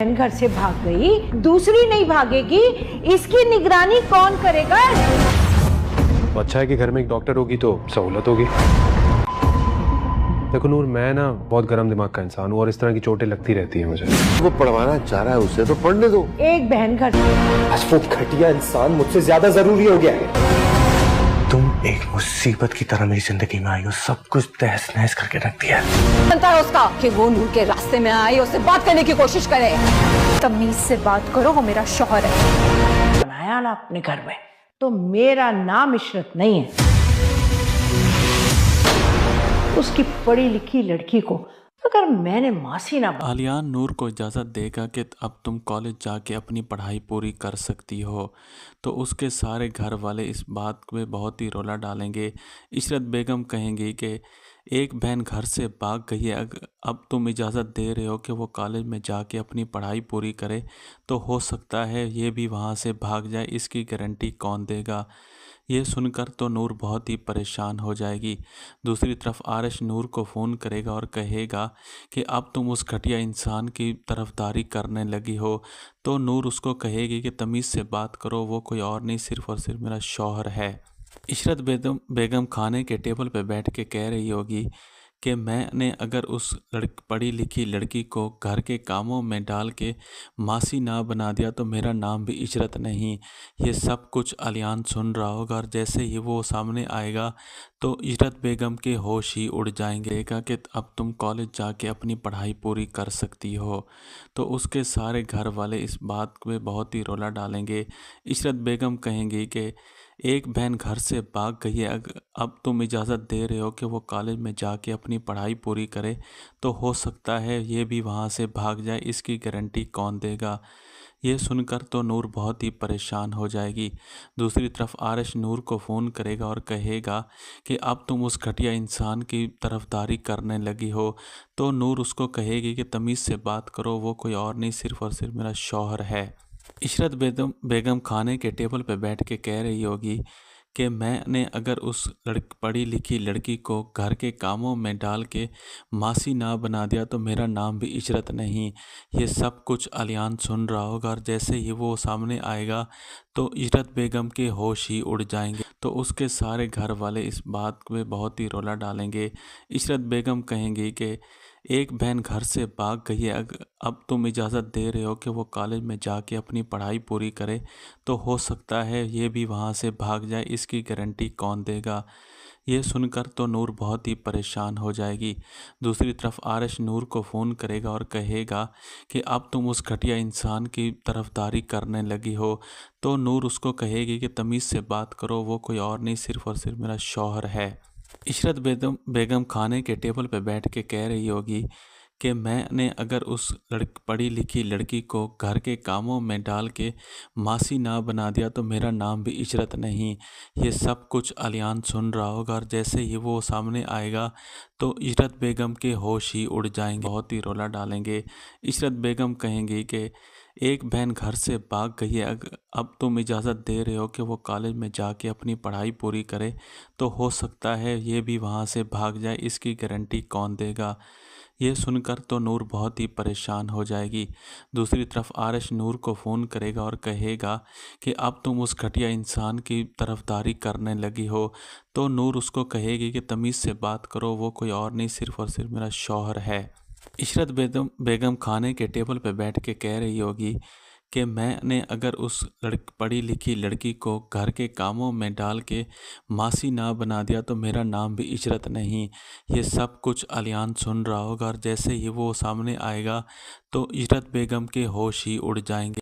घर से भाग गई, दूसरी नहीं भागेगी, इसकी निगरानी कौन करेगा? अच्छा है कि घर में एक डॉक्टर होगी तो सहूलत होगी। देखो नूर, मैं ना बहुत गर्म दिमाग का इंसान हूँ और इस तरह की चोटें लगती रहती हैं मुझे। वो पढ़वाना चाह रहा है, उसे तो पढ़ने दो। एक बहन घर। आज वो घटिया इंसान मुझसे ज्यादा जरूरी हो गया है। तुम एक मुसीबत की तरह मेरी जिंदगी में आई हो, सब कुछ तहस नहस करके रख दिया। बनता है उसका कि वो नूर के रास्ते में आए, उससे बात करने की कोशिश करे। तमीज से बात करो, वो मेरा शौहर है। बनाया ना अपने घर में, तो मेरा नाम इशरत नहीं है। उसकी पढ़ी लिखी लड़की को अगर मैंने मासी ना आलियान नूर को इजाज़त देगा कि अब तुम कॉलेज जाके अपनी पढ़ाई पूरी कर सकती हो, तो उसके सारे घर वाले इस बात में बहुत ही रोला डालेंगे। इशरत बेगम कहेंगी कि एक बहन घर से भाग गई है, अब तुम इजाज़त दे रहे हो कि वो कॉलेज में जाके अपनी पढ़ाई पूरी करे, तो हो सकता है ये भी वहाँ से भाग जाए, इसकी गारंटी कौन देगा? ये सुनकर तो नूर बहुत ही परेशान हो जाएगी। दूसरी तरफ आरिश नूर को फ़ोन करेगा और कहेगा कि अब तुम उस घटिया इंसान की तरफदारी करने लगी हो, तो नूर उसको कहेगी कि तमीज़ से बात करो, वो कोई और नहीं सिर्फ़ और सिर्फ मेरा शौहर है। इशरत बेगम खाने के टेबल पर बैठ के कह रही होगी कि मैंने अगर उस पढ़ी लिखी लड़की को घर के कामों में डाल के मासी ना बना दिया तो मेरा नाम भी इशरत नहीं। ये सब कुछ आलियान सुन रहा होगा और जैसे ही वो सामने आएगा तो इशरत बेगम के होश ही उड़ जाएंगे कि अब तुम कॉलेज जाके अपनी पढ़ाई पूरी कर सकती हो, तो उसके सारे घर वाले इस बात में बहुत ही रोला डालेंगे। इशरत बेगम कहेंगी कि एक बहन घर से भाग गई है, अब तुम इजाज़त दे रहे हो कि वो कॉलेज में जाके अपनी पढ़ाई पूरी करे, तो हो सकता है ये भी वहाँ से भाग जाए, इसकी गारंटी कौन देगा? ये सुनकर तो नूर बहुत ही परेशान हो जाएगी। दूसरी तरफ आरिश नूर को फ़ोन करेगा और कहेगा कि अब तुम उस घटिया इंसान की तरफदारी करने लगी हो, तो नूर उसको कहेगी कि तमीज़ से बात करो, वो कोई और नहीं सिर्फ़ और सिर्फ मेरा शौहर है। इशरत बेगम खाने के टेबल पर बैठ के कह रही होगी कि मैंने अगर उस पढ़ी लिखी लड़की को घर के कामों में डाल के मासी ना बना दिया तो मेरा नाम भी इशरत नहीं। ये सब कुछ आलियान सुन रहा होगा और जैसे ही वो सामने आएगा तो इशरत बेगम के होश ही उड़ जाएंगे, तो उसके सारे घर वाले इस बात में बहुत ही रोला डालेंगे। इशरत बेगम कहेंगी कि एक बहन घर से भाग गई है, अब तुम इजाज़त दे रहे हो कि वो कॉलेज में जाके अपनी पढ़ाई पूरी करे, तो हो सकता है ये भी वहाँ से भाग जाए, इसकी गारंटी कौन देगा? ये सुनकर तो नूर बहुत ही परेशान हो जाएगी। दूसरी तरफ आरिश नूर को फ़ोन करेगा और कहेगा कि अब तुम उस घटिया इंसान की तरफदारी करने लगी हो, तो नूर उसको कहेगी कि तमीज़ से बात करो, वो कोई और नहीं सिर्फ़ और सिर्फ मेरा शौहर है। इशरत बेगम खाने के टेबल पर बैठ के कह रही होगी कि मैंने अगर उस पढ़ी लिखी लड़की को घर के कामों में डाल के मासी ना बना दिया तो मेरा नाम भी इशरत नहीं। ये सब कुछ आलियान सुन रहा होगा और जैसे ही वो सामने आएगा तो इशरत बेगम के होश ही उड़ जाएंगे, बहुत ही रोला डालेंगे। इशरत बेगम कहेंगी कि एक बहन घर से भाग गई है, अब तुम इजाज़त दे रहे हो कि वो कॉलेज में जाके अपनी पढ़ाई पूरी करे, तो हो सकता है ये भी वहाँ से भाग जाए, इसकी गारंटी कौन देगा? ये सुनकर तो नूर बहुत ही परेशान हो जाएगी। दूसरी तरफ आरिश नूर को फ़ोन करेगा और कहेगा कि अब तुम उस घटिया इंसान की तरफदारी करने लगी हो, तो नूर उसको कहेगी कि तमीज़ से बात करो, वो कोई और नहीं सिर्फ़ और सिर्फ मेरा शौहर है। इशरत बेगम खाने के टेबल पर बैठ के कह रही होगी कि मैंने अगर उस पढ़ी लिखी लड़की को घर के कामों में डाल के मासी ना बना दिया तो मेरा नाम भी इशरत नहीं। ये सब कुछ आलियान सुन रहा होगा और जैसे ही वो सामने आएगा तो इशरत बेगम के होश ही उड़ जाएंगे।